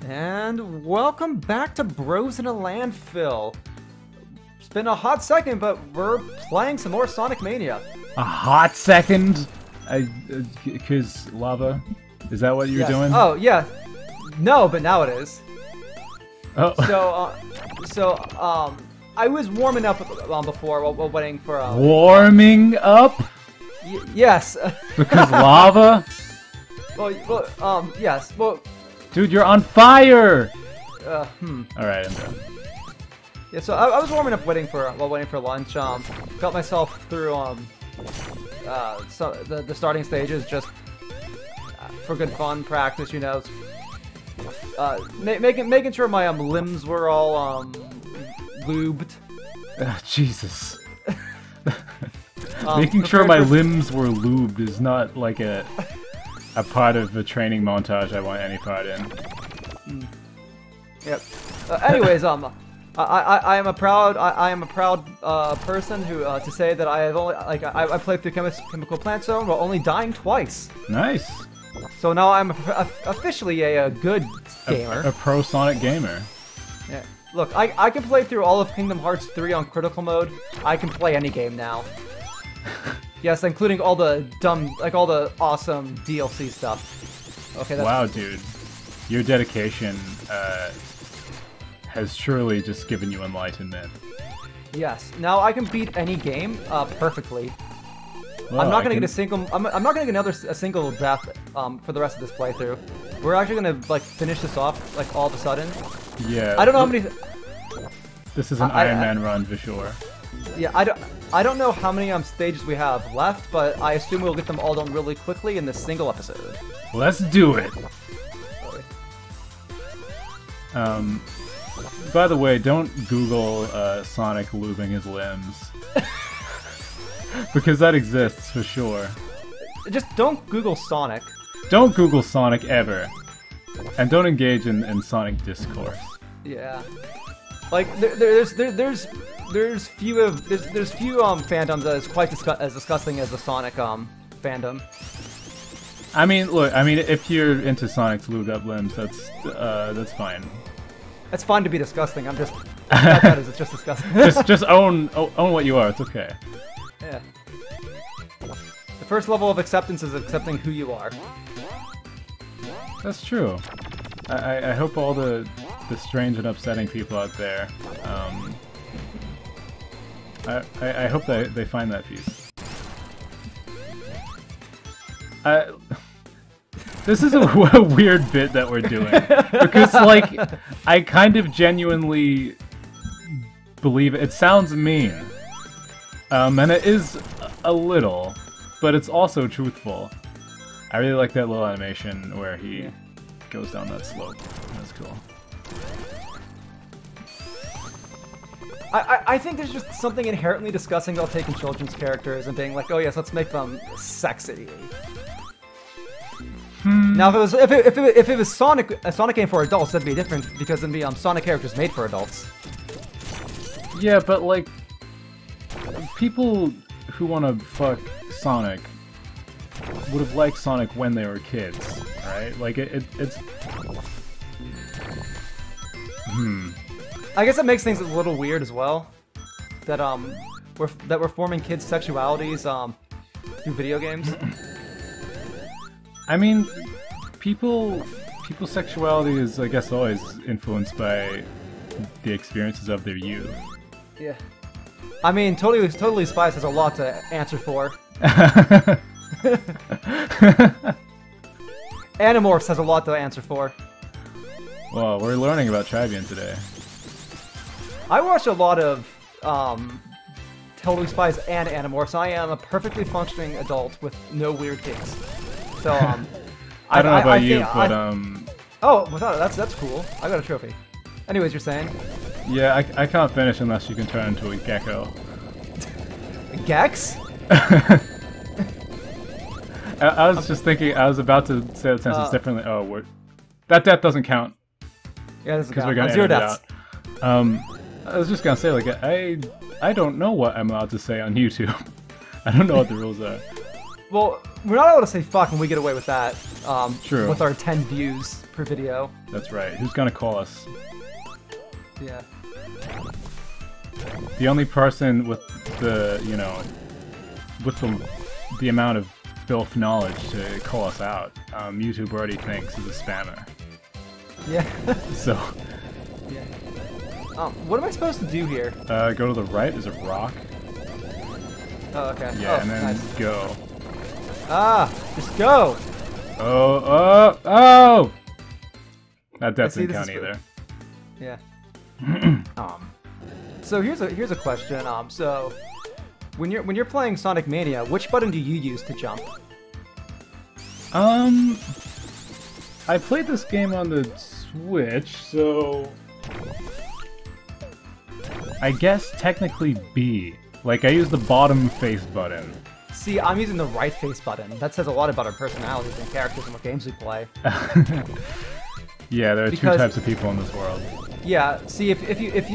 And welcome back to Bros in a Landfill. It's been a hot second, but we're playing some more Sonic Mania. A hot second? Because lava? Is that what you're doing? Oh, yeah. No, but now it is. Oh. So, I was warming up before while waiting for... Warming up? Yes. Because lava? Yes. Well... Dude, you're on fire! Alright, I'm done. Yeah, so I was warming up while waiting for lunch. Got myself through the starting stages just for good fun, practice, you know. Making sure my limbs were all lubed. Jesus. Making sure my limbs were lubed is not like a part of a training montage I want any part in. Yep. Anyways, I am a proud person who to say that I have only I played through Chemical Plant Zone while only dying twice. Nice. So now I'm officially a good gamer. A pro Sonic gamer. Yeah. Look, I can play through all of Kingdom Hearts 3 on critical mode. I can play any game now. Yes, including all the all the awesome DLC stuff. Okay. Wow, dude, your dedication has surely just given you enlightenment. Yes. Now I can beat any game perfectly. Well, I'm not gonna get a single. I'm not gonna get a single death for the rest of this playthrough. We're actually gonna finish this off all of a sudden. Yeah. I don't know how many. This is an Iron Man run for sure. Yeah, I don't know how many stages we have left, but I assume we'll get them all done really quickly in this single episode. Let's do it. By the way, don't Google Sonic lubing his limbs. Because that exists for sure. Just don't Google Sonic. Don't Google Sonic ever. And don't engage in Sonic discourse. Yeah. Like there's few fandoms that is quite as disgusting as the Sonic fandom. I mean, look. I mean, if you're into Sonic's lubed up limbs, that's fine. It's fine to be disgusting. I'm just that is it's just disgusting. just own what you are. It's okay. Yeah. The first level of acceptance is accepting who you are. That's true. I hope all the strange and upsetting people out there, I hope they find that peace. This is a weird bit that we're doing, because, like, I kind of genuinely believe it. It sounds mean, and it is a little, but it's also truthful. I really like that little animation where he goes down that slope. That's cool. I think there's just something inherently disgusting about taking children's characters and being like, oh yes, let's make them sexy. Now, if it was a Sonic game for adults, that'd be different because then be Sonic characters made for adults. Yeah, but like, people who want to fuck Sonic would have liked Sonic when they were kids, right? Like it's. I guess it makes things a little weird as well. That we're forming kids' sexualities through video games. I mean, people's sexuality is, I guess, always influenced by the experiences of their youth. Yeah. I mean, Totally Spies has a lot to answer for. Animorphs has a lot to answer for. Well, we're learning about Trybien today. I watch a lot of Totally Spies and Animorphs. I am a perfectly functioning adult with no weird kinks. So I don't know about you, but oh, without it, that's cool. I got a trophy. Anyways, you're saying? Yeah, I can't finish unless you can turn into a gecko. Gex? I was just thinking. I was about to say the sentence differently. Oh, that death doesn't count. Yeah, this is we're gonna zero edit it deaths. out. I was just gonna say, like, I don't know what I'm allowed to say on YouTube. I don't know what the rules are. Well, we're not able to say fuck and we get away with that. True. with our 10 views per video. That's right. Who's gonna call us? Yeah. The only person with the, you know, with the amount of filth knowledge to call us out, YouTube already thinks is a spammer. Yeah. So. Yeah. What am I supposed to do here? Go to the right. There's a rock. Oh, okay. Yeah, oh, and then nice. go. Ah, just go. Oh! That doesn't count either. Yeah. So here's a question. So when you're playing Sonic Mania, which button do you use to jump? I played this game on the Switch, so I guess technically B. Like I use the bottom face button. See, I'm using the right face button. That says a lot about our personalities and characters and what games we play. Yeah, there are two types of people in this world. Yeah, see, if you hit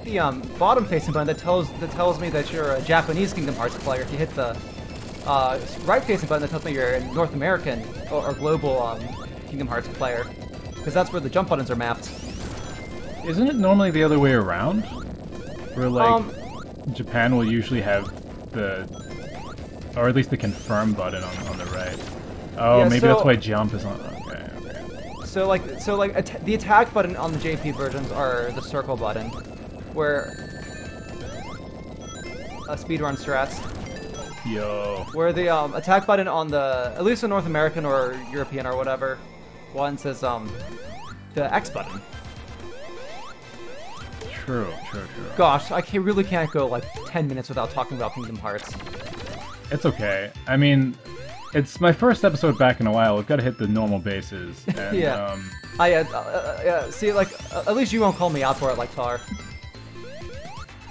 the bottom facing button, that tells me that you're a Japanese Kingdom Hearts player. If you hit the right facing button, that tells me you're a North American or global Kingdom Hearts player, because that's where the jump buttons are mapped. Isn't it normally the other way around? Where like Japan will usually have the, or at least the confirm button on the right. Oh, yeah, maybe so, that's why jump is on. Okay. So like the attack button on the JP versions are the circle button, where speedrun strats. Yo. Where the attack button on the, at least the North American or European or whatever one, says the X button. True. Gosh, really can't go like 10 minutes without talking about Kingdom Hearts. It's okay. I mean, it's my first episode back in a while. We've got to hit the normal bases. And, yeah. See, like, at least you won't call me out for it like Tar.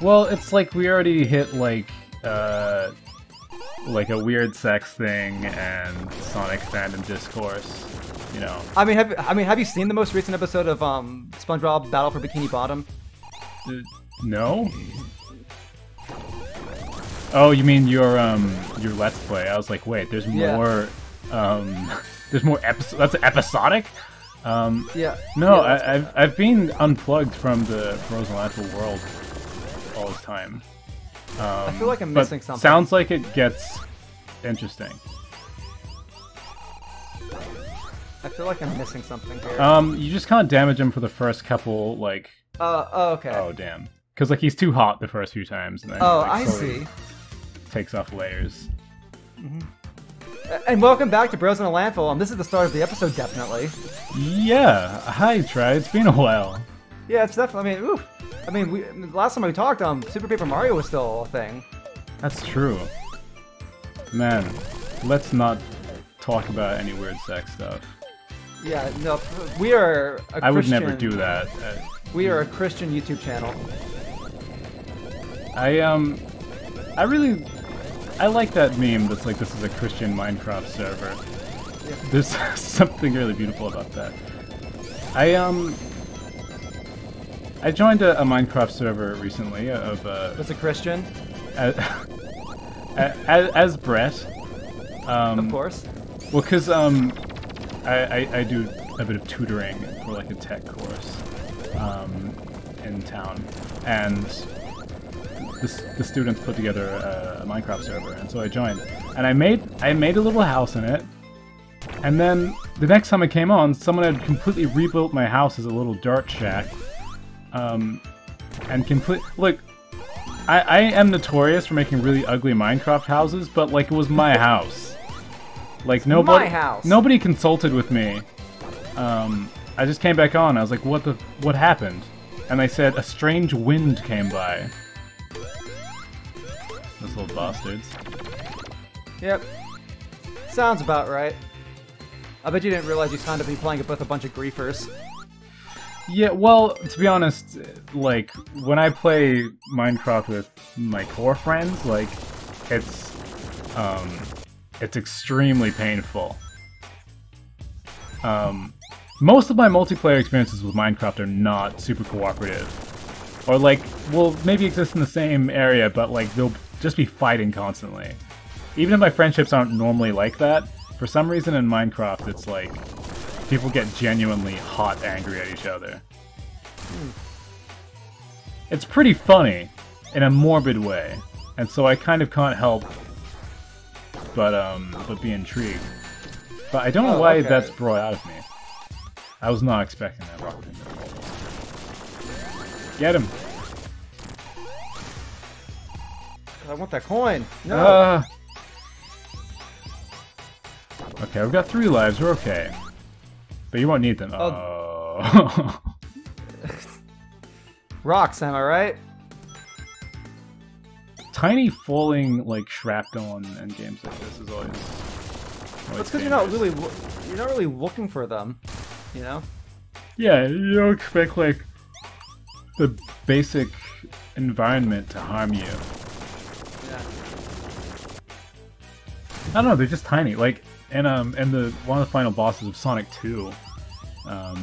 Well, it's like we already hit like a weird sex thing and Sonic fandom discourse. You know. I mean, have you seen the most recent episode of SpongeBob Battle for Bikini Bottom? No. Oh, you mean your Let's Play? I was like, wait, there's more. There's more episodes. That's episodic. Yeah. No, yeah, I've been unplugged from the Frozen Landful world all this time. I feel like I'm missing something. Sounds like it gets interesting. I feel like I'm missing something here. You just can't damage him for the first couple, like. Oh, okay. Oh, damn. Because like he's too hot the first few times, and then oh, like, I see. Takes off layers. Mm-hmm. And welcome back to Bros in a Landfill. This is the start of the episode, definitely. Yeah. Hi, Try. It's been a while. Yeah, it's definitely. I mean, last time we talked, Super Paper Mario was still a thing. That's true. Man, let's not talk about any weird sex stuff. Yeah, no, we are a Christian... I would never do that. We are a Christian YouTube channel. I like that meme that's like, this is a Christian Minecraft server. Yeah. There's something really beautiful about that. I joined a Minecraft server recently of Was it Christian? As Brett. Of course. Well, because I do a bit of tutoring for like a tech course in town, and the students put together a Minecraft server, and so I joined, and I made a little house in it, and then the next time I came on, someone had completely rebuilt my house as a little dirt shack, and look. I am notorious for making really ugly Minecraft houses, but like it was my house. Like nobody consulted with me. I just came back on. I was like, what happened? And they said a strange wind came by. Those little bastards. Yep. Sounds about right. I bet you didn't realize you signed up to be playing it with a bunch of griefers. Yeah, well, to be honest, like, when I play Minecraft with my core friends, like, it's extremely painful. Most of my multiplayer experiences with Minecraft are not super cooperative. Or, like, will maybe exist in the same area, but, like, they'll just be fighting constantly. Even if my friendships aren't normally like that, For some reason in Minecraft, it's like people get genuinely hot angry at each other. It's pretty funny in a morbid way, and so I kind of can't help but be intrigued. But I don't know why that's brought out of me. I was not expecting that. Rock Finger. Get him! I want that coin. No. Okay, we've got 3 lives. We're okay. But you won't need them. Oh. Rocks, am I right? Tiny falling like shrapnel in games like this is always. That's because you're not really looking for them, you know? Yeah, you don't expect like the basic environment to harm you. Yeah. I don't know, they're just tiny. Like in one of the final bosses of Sonic 2,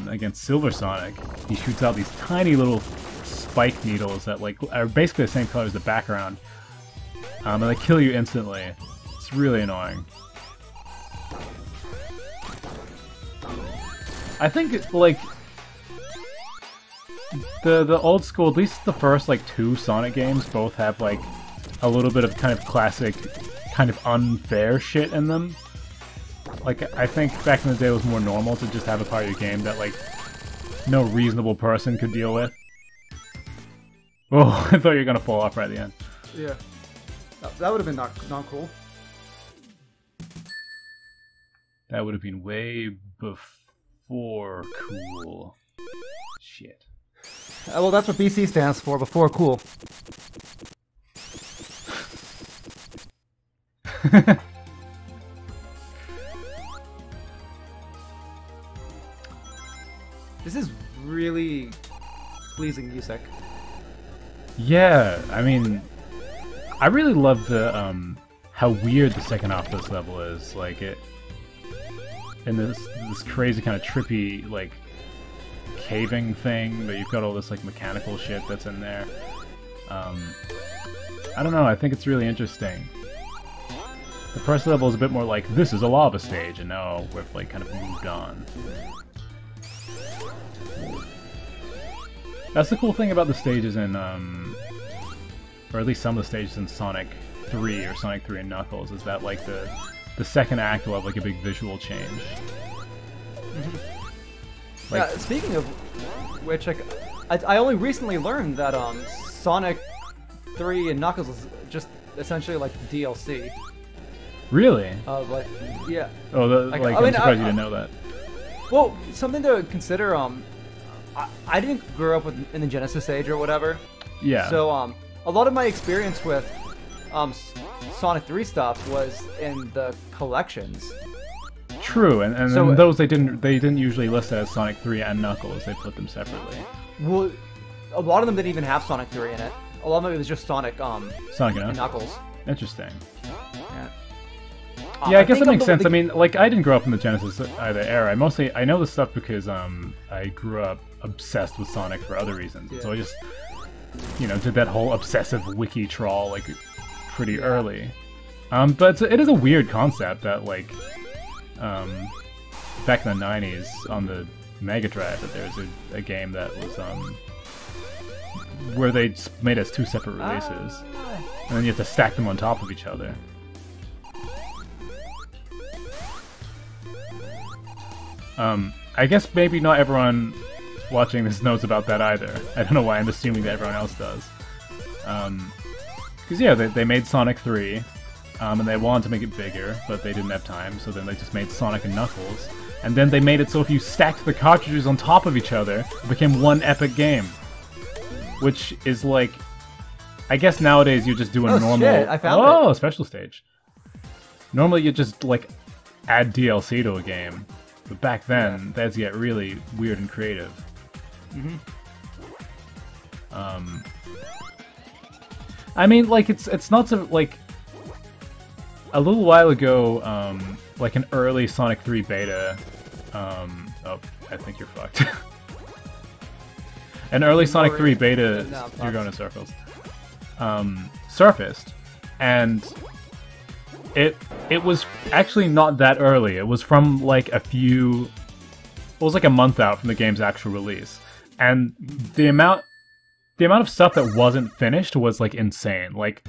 against Silver Sonic, he shoots out these tiny little spike needles that like are basically the same color as the background, and they kill you instantly. It's really annoying. I think it's like the old school, at least the first like 2 Sonic games, both have like a little bit of kind of classic, kind of unfair shit in them. Like I think back in the day it was more normal to just have a part of your game that like no reasonable person could deal with. Oh, I thought you were gonna fall off right at the end. Yeah, that would have been not cool. That would have been way before cool. Shit. Well, that's what BC stands for, before cool. This is really pleasing music. Yeah, I mean, I really love the how weird the second half of this level is. Like it, and this crazy kind of trippy like caving thing, but you've got all this like mechanical shit that's in there. I don't know. I think it's really interesting. The first level is a bit more like this is a lava stage, and now we've like kind of moved on. That's the cool thing about the stages in, or at least some of the stages in Sonic 3 or Sonic 3 and Knuckles, is that like the second act will have like a big visual change. Mm-hmm. Like, yeah, speaking of which, like, I only recently learned that Sonic 3 and Knuckles is just essentially like DLC. Really? Like, yeah. Oh, like I'm surprised you didn't know that. Well, something to consider. I didn't grow up in the Genesis age or whatever. Yeah. So a lot of my experience with Sonic 3 stuff was in the collections. True, and so, those they didn't usually list as Sonic 3 and Knuckles. They put them separately. Well, a lot of them didn't even have Sonic 3 in it. A lot of it was just Sonic and Knuckles. Interesting. Yeah. Yeah, I guess that makes sense. I mean, like, I didn't grow up in the Genesis either era. I know this stuff because I grew up obsessed with Sonic for other reasons. Yeah. So I just, did that whole obsessive wiki trawl like pretty early. But it is a weird concept that like, back in the 90s on the Mega Drive, that there's a game that was where they made as 2 separate releases, and then you have to stack them on top of each other. I guess maybe not everyone watching this knows about that either. I don't know why I'm assuming that everyone else does. Because yeah, they made Sonic 3, and they wanted to make it bigger, but they didn't have time, so then they just made Sonic and Knuckles. And then they made it so if you stacked the cartridges on top of each other, it became one epic game. Which is like... I guess nowadays you just do a normal... Shit, I found it. Oh, special stage. Normally you just, like, add DLC to a game. But back then, that's get really weird and creative. Mm-hmm. I mean, like, it's not so, like... A little while ago, like an early Sonic 3 beta... oh, I think you're fucked. An early Sonic 3 beta... You're going in circles. Surfaced. And it was actually not that early. It was from like it was like a month out from the game's actual release, and the amount of stuff that wasn't finished was like insane. Like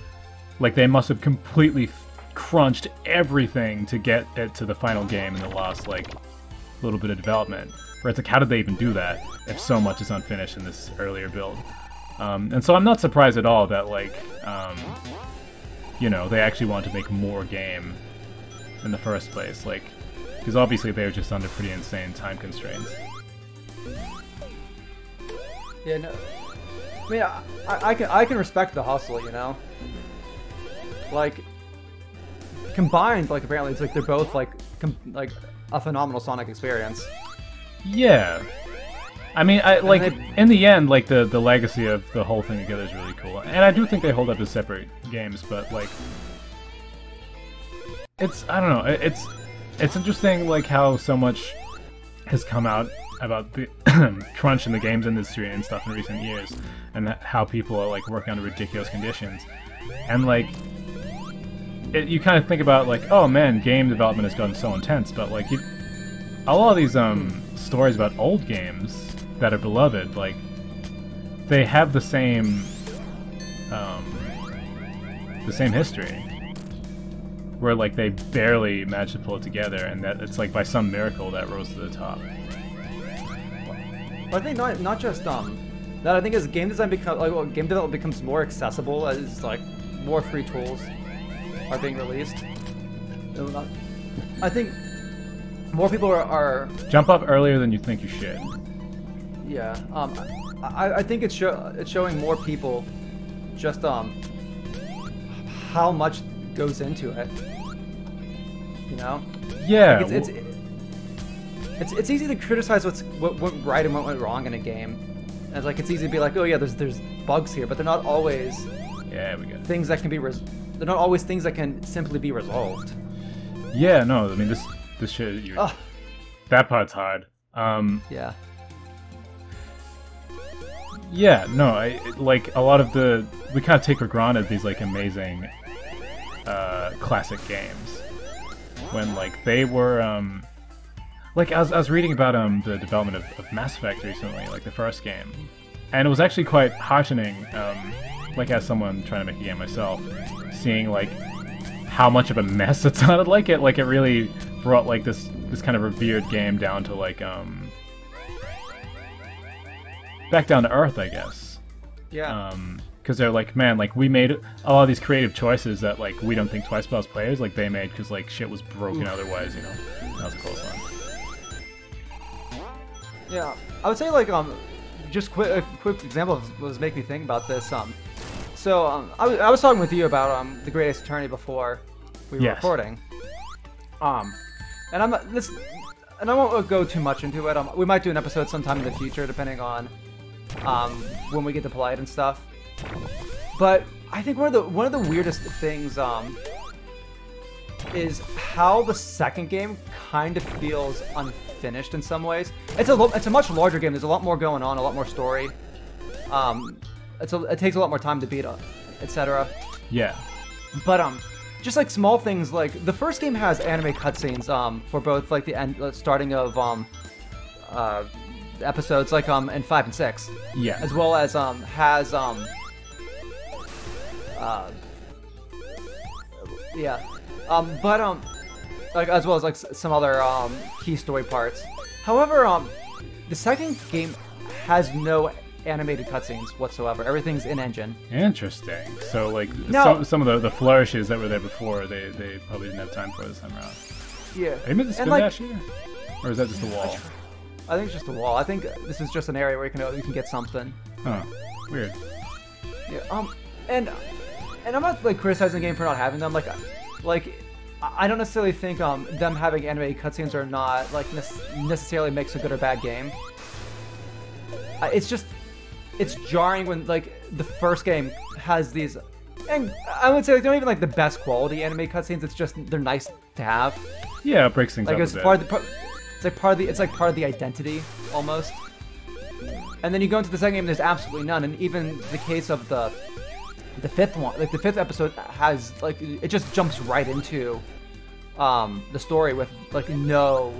they must have completely crunched everything to get it to the final game in the last like little bit of development. Where it's like, how did they even do that if so much is unfinished in this earlier build? And so I'm not surprised at all that like you know, they actually wanted to make more game in the first place, like, because obviously they were just under pretty insane time constraints. Yeah, no. I mean, I can respect the hustle, you know. Like, combined, like apparently it's like they're both like a phenomenal Sonic experience. Yeah. I mean, in the end, like, the legacy of the whole thing together is really cool. And I do think they hold up as separate games, but, like, I don't know, it's interesting, like, how so much has come out about the crunch in the games industry and stuff in recent years, and how people are, like, working under ridiculous conditions. And, like, you kind of think about, like, oh man, game development has gotten so intense, but, like, a lot of these, stories about old games that are beloved, like, they have the same history, where like they barely managed to pull it together, and that it's like by some miracle that rose to the top. Well, I think not just that. I think as game design game development becomes more accessible, as like more free tools are being released, I think more people are jump up earlier than you think you should. Yeah, I think it's showing more people just how much goes into it. You know? Yeah. Like it's easy to criticize what went right and what went wrong in a game. And like it's easy to be like, oh yeah, there's bugs here, but they're not always things that can be they're not always things that can simply be resolved. Yeah, no, I mean this shit that part's hard. Yeah. Yeah, no, like a lot of we kind of take for granted these like amazing classic games when like they were like I was reading about the development of Mass Effect recently, like the first game, and it was actually quite heartening, like as someone trying to make a game myself, seeing like how much of a mess it sounded like it really brought like this kind of revered game down to like back down to earth, I guess. Yeah. Because they're like, man, like we made a lot of these creative choices that like we don't think twice about as players, like they made because like shit was broken otherwise, you know. That was a close one. Yeah, I would say like just a quick example of what making me think about this. So I was talking with you about the Great Ace Attorney before we were recording. And I won't go too much into it. We might do an episode sometime in the future, depending on when we get to play it and stuff. But I think one of the weirdest things is how the second game kind of feels unfinished in some ways. It's a much larger game. There's a lot more going on, a lot more story. It takes a lot more time to beat up, etc. Yeah. But just like small things, like the first game has anime cutscenes for both like the end starting of episodes like in 5 and 6. Yeah. As well as has like as well as like some other key story parts. However, the second game has no animated cutscenes whatsoever. Everything's in engine. Interesting. So like some of the flourishes that were there before, they probably didn't have time for this time around. Yeah. Have you made the spin dash here? Or is that just the wall? I think it's just a wall. I think this is just an area where you can get something. Huh. Weird. Yeah. And I'm not like criticizing the game for not having them. Like I don't necessarily think them having animated cutscenes are not like necessarily makes a good or bad game. It's jarring when like the first game has these, and I would say like, they're not even like the best quality anime cutscenes. It's just they're nice to have. Yeah, it breaks things up a bit. It's like part of the identity almost. And then you go into the second game, and there's absolutely none. And even the case of the the fifth one, like the fifth episode, has like it just jumps right into the story with like no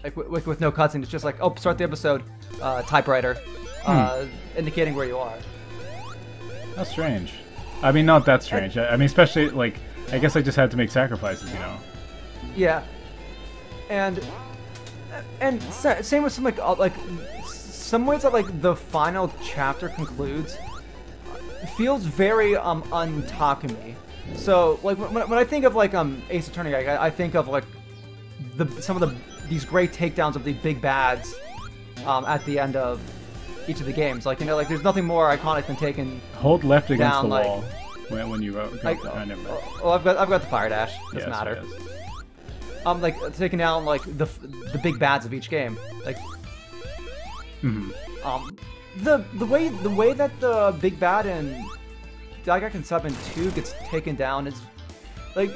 with no cutscene. It's just like, oh, start the episode, typewriter, indicating where you are. That's strange. I mean, not that strange. I mean, especially like, I guess I just had to make sacrifices, you know. Yeah, and same with some like some ways that like the final chapter concludes feels very un-Takumi. So like when I think of like Ace Attorney, I think of like some of these great takedowns of the big bads at the end of each of the games. Like, you know, like there's nothing more iconic than taking hold left against down, the like, wall when you go behind him. Oh, I've got the fire dash. Doesn't matter. Yes. Like taking down like the big bads of each game. Like, the way that the big bad in Daigaken 7 2 gets taken down is like,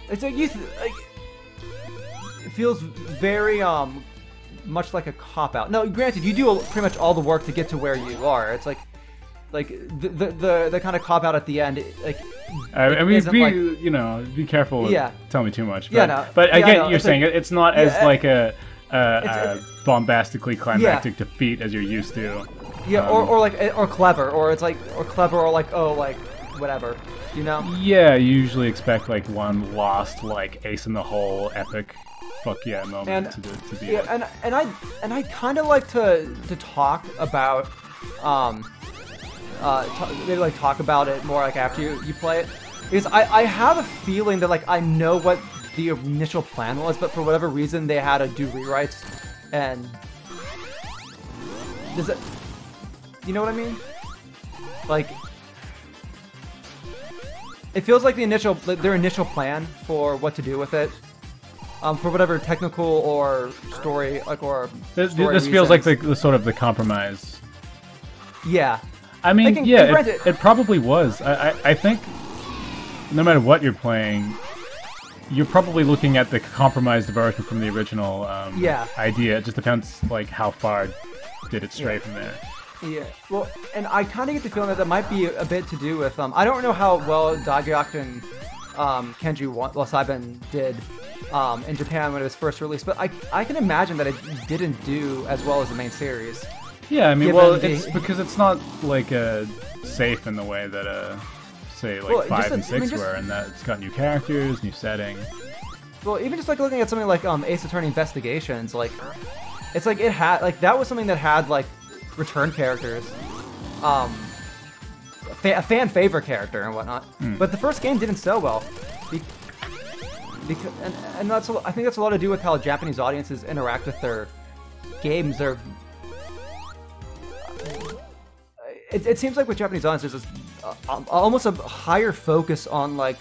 it's like like it feels very much like a cop-out. No, granted, you do pretty much all the work to get to where you are. It's like the kind of cop-out at the end. Like, I mean, you know, be careful. Yeah. Tell me too much. But, yeah, no. But I yeah, get no, you're saying. like, it's not as like a bombastically climactic yeah. defeat as you're used to. Yeah, or clever, or it's like, or like, oh, like whatever, you know? Yeah, you usually expect like one lost like ace in the hole epic fuck yeah moment to be yeah, like. and I kind of like to talk about maybe like talk about it more like after you play it, because I have a feeling that like I know what the initial plan was, but for whatever reason they had to do rewrites, and does it, you know what I mean? Like, it feels like their initial plan for what to do with it, for whatever technical or story, like, or this story feels like reasons. the sort of the compromise. Yeah. I mean, Thinking, yeah, granted, it probably was. I think no matter what you're playing, you're probably looking at the compromised version from the original idea. It just depends like how far did it stray from there. Yeah, well, and I kind of get the feeling that might be a bit to do with, I don't know how well Daigaken Kenji Wasaiben did in Japan when it was first released, but I can imagine that it didn't do as well as the main series. Yeah, I mean, well, it's because it's not like safe in the way that say like 5 and 6 were, and that it's got new characters, new setting. Well, even just like looking at something like Ace Attorney Investigations, like it's like it had like that was something that had like return characters, a fan favorite character and whatnot. But the first game didn't sell well, because and that's I think that's a lot to do with how Japanese audiences interact with their games. They're it seems like with Japanese audiences, there's almost a higher focus on like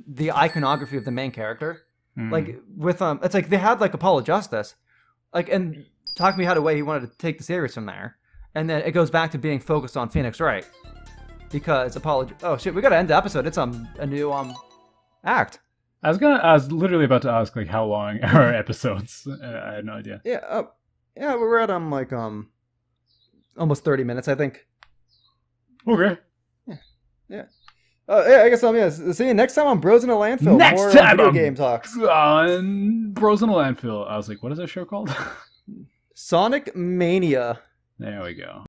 the iconography of the main character. Like with it's like they had like Apollo Justice, like, and Takumi had a way he wanted to take the series from there, and then it goes back to being focused on Phoenix Wright, because Apollo. Oh shit, we gotta end the episode. It's a new act. I was literally about to ask like how long are episodes. I had no idea. Yeah, yeah, we're at like almost 30 minutes, I think. Okay. Yeah. Yeah, I guess see you next time on Bros in a Landfill. Next More time video on game talks. On Bros in a Landfill. I was like, what is that show called? Sonic Mania. There we go.